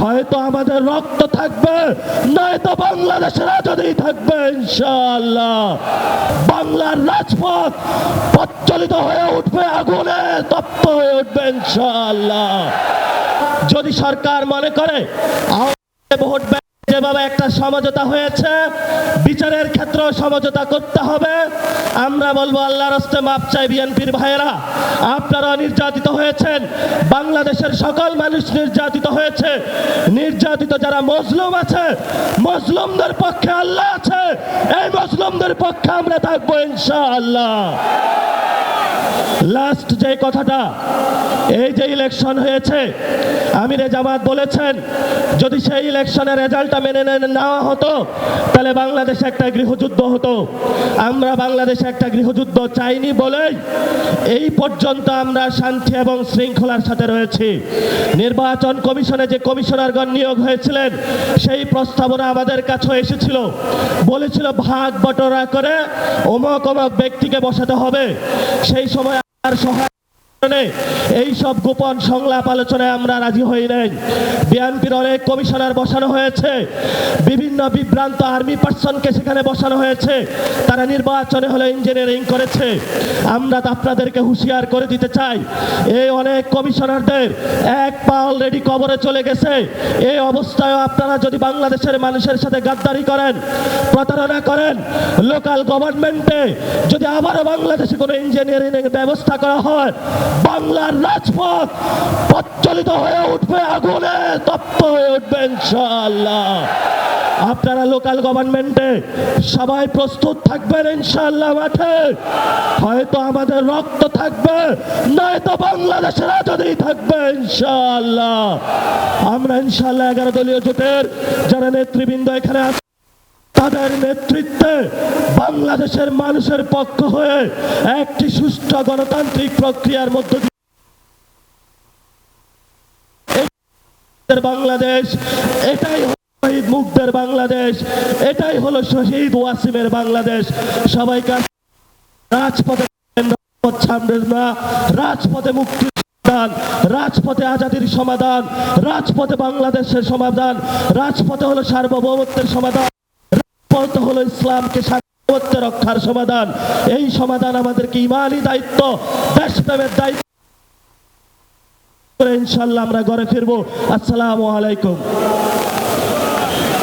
হয়তো আমাদের রক্ত থাকবে, নয়তো বাংলাদেশের আজাদী থাকবে ইনশাআল্লাহ। বাংলার রাজপথ প্রজ্বলিত হয়ে উঠবে, আগুনে তপ্ত হয়ে উঠবে ইনশাআল্লাহ। যদি সরকার মনে করে ভোট যেভাবে একটা সমঝোতা হয়েছে, বিচারের ক্ষেত্রে সমঝোতা করতে হবে, আমরা বলবো আল্লাহর রাস্তে মাপ চাই। বিএনপির ভাইয়েরা, আপনারা নির্যাতিত হয়েছেন, বাংলাদেশের সকল মানুষ নির্যাতিত হয়েছে। নির্যাতিত যারা মজলুম আছে, মজলুমদের পক্ষে আল্লাহ আছে, এই মজলুমদের পক্ষে আমরা থাকবো ইনশাআল্লাহ। লাস্ট যে কথাটা, এই যে ইলেকশন হয়েছে, আমিরে জামাত বলেছেন যদি সেই ইলেকশনের রেজাল্টটা মেনে নেওয়া হতো তাহলে বাংলাদেশে একটা গৃহযুদ্ধ হতো। আমরা বাংলাদেশে একটা গৃহযুদ্ধ চাইনি বলেই এই পর্যন্ত আমরা শান্তি এবং শৃঙ্খলার সাথে রয়েছি। নির্বাচন কমিশনে যে কমিশনারগণ নিয়োগ হয়েছিলেন, সেই প্রস্তাবনা আমাদের কাছে এসেছিল, বলেছিল ভাগ বটরা করে অমুক অমুক ব্যক্তিকে বসাতে হবে। সেই সময় আর সহায় এই সব গোপন সংলাপ আলোচনায় আমরা রাজি হই নাই। বিএনপির অনেক কমিশনার বসানো হয়েছে, বিভিন্ন বিভ্রান্ত আর্মি পার্সনকে সেখানে বসানো হয়েছে, তারা নির্বাচনে হলে ইঞ্জিনিয়ারিং করেছে। আমরা তো আপনাদেরকে হুঁশিয়ার করে দিতে চাই, এই অনেক কমিশনারদের এক পা অলরেডি কবরে চলে গেছে। এই অবস্থায় আপনারা যদি বাংলাদেশের মানুষের সাথে গাদ্দারি করেন, প্রতারণা করেন, লোকাল গভর্নমেন্টে যদি আবারও বাংলাদেশে কোনো ইঞ্জিনিয়ারিং ব্যবস্থা করা হয়, বাংলার রাজপথ প্রজ্বলিত হয়ে উঠবে, আগুনে তপ্ত হয়ে উঠবে ইনশাআল্লাহ। আপনারা লোকাল গভর্নমেন্টে সবাই প্রস্তুত থাকবেন ইনশাআল্লাহ। মাঠে হয়তো আমাদের রক্ত থাকবে, নয়তো বাংলাদেশের আজাদী থাকবে ইনশাআল্লাহ। আমরা ইনশাআল্লাহ 11 দলীয় জোটের যারা নেতৃবৃন্দ এখানে আছে, তাদের নেতৃত্বে বাংলাদেশের মানুষের পক্ষ হয়ে একটি সুষ্ঠু গণতান্ত্রিক প্রক্রিয়ার মধ্য দিয়ে বাংলাদেশ, এটাই শহীদ মুগ্ধের বাংলাদেশ, এটাই হলো শহীদ ওয়াসিমের বাংলাদেশ। সবাইকে রাজপথে ছাড়বেন না, রাজপথে মুক্তির সমাধান, রাজপথে আজাদির সমাধান, রাজপথে বাংলাদেশের সমাধান, রাজপথে হলো সার্বভৌমত্বের সমাধান, রাজপথ হলো ইসলামকে সার্বভৌমত্ব রক্ষার সমাধান। এই সমাধান আমাদেরকে ইমানি দায়িত্ব, দেশপ্রেমের দায়িত্ব ইনশাআল্লাহ আমরা ঘরে ফিরবো। আসসালামু আলাইকুম।